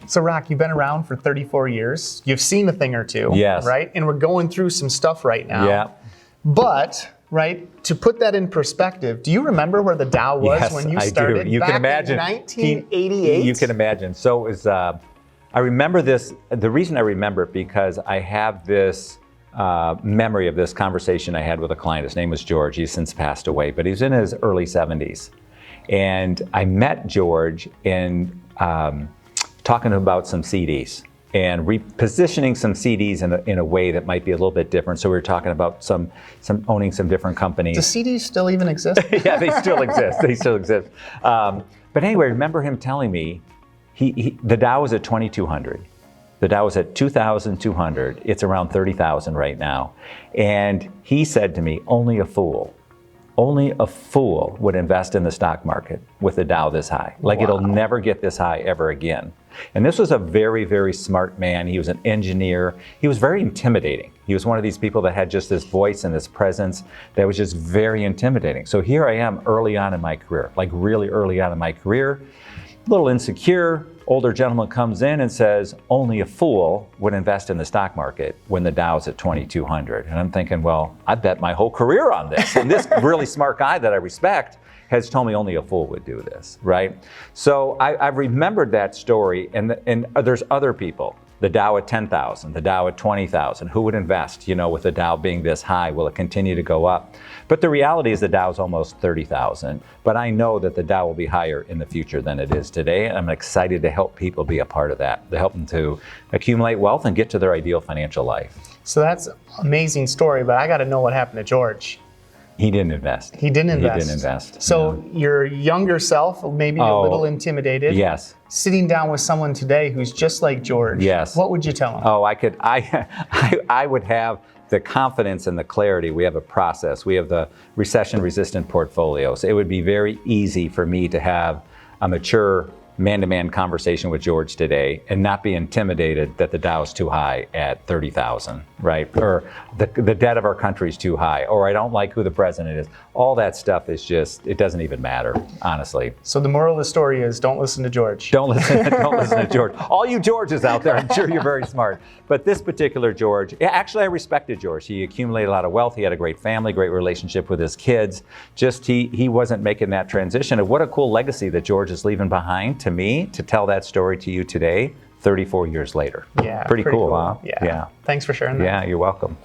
So Roch, you've been around for 34 years. You've seen a thing or two, Yes. right? And we're going through some stuff right now. Yeah. But, right, to put that in perspective, do you remember where the Dow was Yes, when you I started do. You back can imagine. in 1988? You can imagine. So it was, I remember this, the reason I remember it because I have this memory of this conversation I had with a client. His name was George. He's since passed away, but he's in his early 70s. And I met George in talking about some CDs and repositioning some CDs in a way that might be a little bit different. So we were talking about some owning some different companies. Do CDs still even exist? Yeah, they still exist. They still exist. But anyway, I remember him telling me the Dow was at 2,200. The Dow was at 2,200. It's around 30,000 right now. And he said to me, only a fool would invest in the stock market with the Dow this high. Like, it'll never get this high ever again. And this was a very, very smart man. He was an engineer. He was very intimidating. He was one of these people that had just this voice and this presence that was just very intimidating. So here I am early on in my career, like really early on in my career, a little insecure. Older gentleman comes in and says, only a fool would invest in the stock market when the Dow's at 2,200. And I'm thinking, well, I bet my whole career on this. And this really smart guy that I respect has told me only a fool would do this, right? So I've remembered that story, and there's other people. The Dow at 10,000, the Dow at 20,000. Who would invest, with the Dow being this high? Will it continue to go up? But the reality is the Dow's almost 30,000. But I know that the Dow will be higher in the future than it is today. And I'm excited to help people be a part of that, to help them to accumulate wealth and get to their ideal financial life. So that's an amazing story, but I got to know what happened to George. He didn't invest. He didn't invest. He didn't invest. So your younger self, maybe a little intimidated. Yes. Sitting down with someone today who's just like George. Yes. What would you tell him? Oh, I would have the confidence and the clarity. We have a process. We have the recession-resistant portfolios. It would be very easy for me to have a mature man-to-man conversation with George today and not be intimidated that the Dow is too high at 30,000, right? Or the debt of our country is too high, or I don't like who the president is. All that stuff is just, it doesn't even matter, honestly. So the moral of the story is don't listen to George. Don't listen to George. All you Georges out there, I'm sure you're very smart. But this particular George, actually I respected George. He accumulated a lot of wealth. He had a great family, great relationship with his kids. Just he wasn't making that transition. And what a cool legacy that George is leaving behind to me to tell that story to you today, 34 years later. Yeah. Pretty cool, huh? Yeah. Thanks for sharing that. Yeah, you're welcome.